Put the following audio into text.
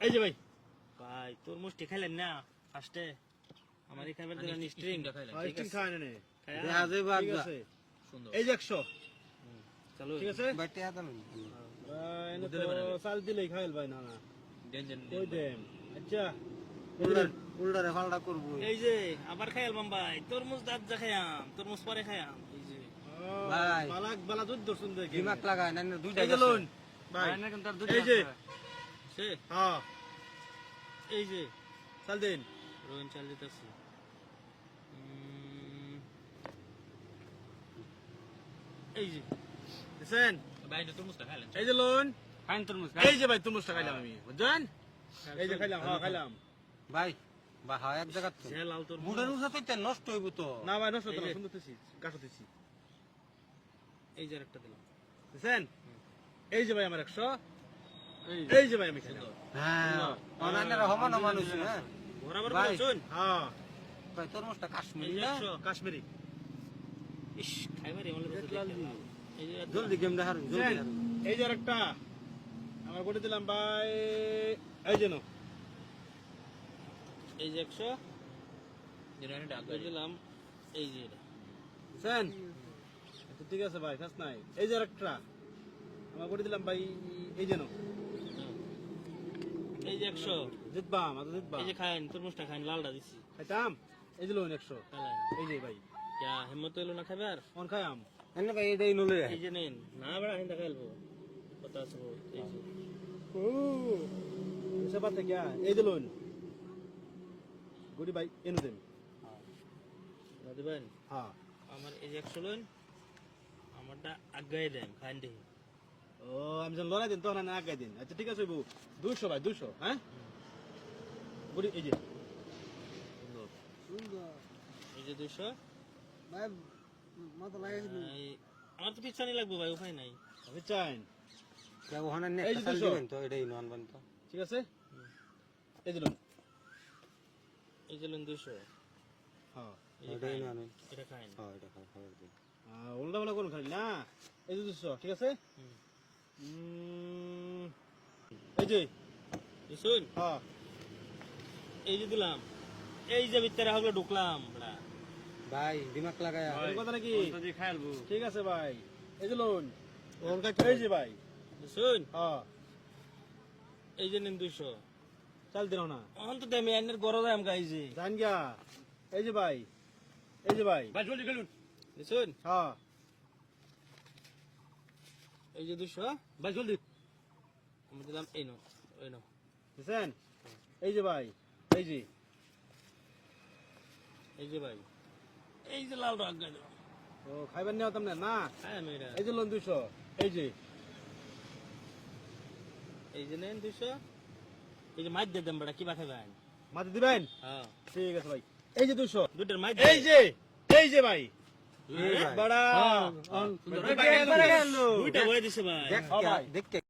এই যে ভাই ভাই তরমুজটি খাইলেন না ফার্স্টে আমারই খাইবেন তো স্ট্রিংটা খাইলেন ঠিক আছে খায় না নে দেখা যাবে বাদ সুন্দর এই যে 100 চলো ঠিক আছে বাইতে হাত আনুন এনে তো চাল দিলেই খাইল ভাই না না দেন ওই দেন আচ্ছা উল্টা রে ফালটা করব এই যে আবার খাইল ভাই তরমুজ দাঁত যা খায়াম তরমুজ পরে খায়াম এই যে ভাই বালাক বালা দুধ দর্শন দেখে দিমাগ লাগায় না দুইটা গেলুন ভাই না কিন্তু তার দুইটা এই যে সে হ্যাঁ এই যে চাল দেন রোহন চাল দিতেছি এই যে দেখেন ভাই তরমুজটা খাইলেন এই যে লোন খাইন তরমুজ এই যে ভাই তরমুজটা খাইলাম আমি বুঝছেন এই যে খাইলাম হ্যাঁ খাইলাম ভাই বা হ্যাঁ এক জায়গা তো যে লাল তরমুজ মুড়ের উঠা তো নষ্ট হইব তো না ভাই নষ্ট হতো না সুন্দরতেছি কাটতেছি এই যে একটা দিলাম দেখেন এই যে ভাই আমার 100 এই যে ভাই আমি খাইলাম হ্যাঁ অনানের রহমান মানুষ হ্যাঁ বরাবর বলছুন হ্যাঁ ভাই তরমুজটা কাশ্মীরি না কাশ্মীরি ইস খাইবারে মনে হচ্ছে এই যে জলদি গেমটা হারুন জলদি হারুন এই যে আরেকটা আমার বলে দিলাম ভাই এই যে নাও এই যে 100 জেনারে ডাক দিলাম এই যে এটা বুঝছেন তো ঠিক আছে ভাই খাস নাই এই যে আরেকটা আমার বলে দিলাম ভাই এই যে নাও এই যে 100 জিতবা মাত্র জিতবা এই যে খাইন তরমুজটা খাইন লালটা দিছি খাইতাম এই যে লোন 100 এই যে ভাই क्या हिम्मत तो लो ना खाइबार कौन खायाम एने भाई एटाई नले এই যে নেন না বড় হিন্দা খাইলবো 50 এই যে ও এসে বাতে क्या এই যে লোন গুডি ভাই এনে দেন হ্যাঁ দিবেন হ্যাঁ আমার এই যে 100 লোন আমারটা আগাই দেন খাইন দেখি ও আমি যখন লড়াই দেন তখন না আগাই দেন আচ্ছা ঠিক আছে বউ 200 ভাই 200 হ্যাঁ গুডি এই যে সুন্দর এই যে 200 ভাই মাথা লাগাইছি আমার তো পিছানি লাগবে ভাই উপায় নাই আমি চাই কে ওখানে নেক্সট সাল দিবেন তো এটাই নন বান তো ঠিক আছে এই দিলাম 200 হ্যাঁ এটাই নন এটা খাইন হ্যাঁ এটা খাওয়া দিন উল্টা বলা কোন খাই না এই যে 200 ঠিক আছে এই যে শুন হ্যাঁ এই যে দিলাম এই যে ভিতরে হলো ঢুকলাম বড়া ভাই দিমাগ লাগায়া এই কথা নাকি ওটা খাইলবো ঠিক আছে ভাই এই যে লোন ওর কাছে এই যে ভাই শুন হ্যাঁ এই যে নেন 200 চল দিও না অন তো দেমি এনের গরজ আম গাইছে জান গিয়া এই যে ভাই ভাই জলদি গেলুন শুন হ্যাঁ এই যে 200 ভাই জলদি আমি দিলাম এই নো বুঝছেন এই যে ভাই এই যে ভাই এই যে লাল রং গাইলো ও খাইবেন না তোমরা না হ্যাঁ মেরা এই যে লোন 200 এই যে নেন 200 এই যে মাছ দিয়ে দেন বড়া কি বা খাইবেন মাছ দিবেন হ্যাঁ ঠিক আছে ভাই এই যে 200 দুইটার মাছ এই যে ভাই বড়া দুইটা বই দিছে ভাই দেখ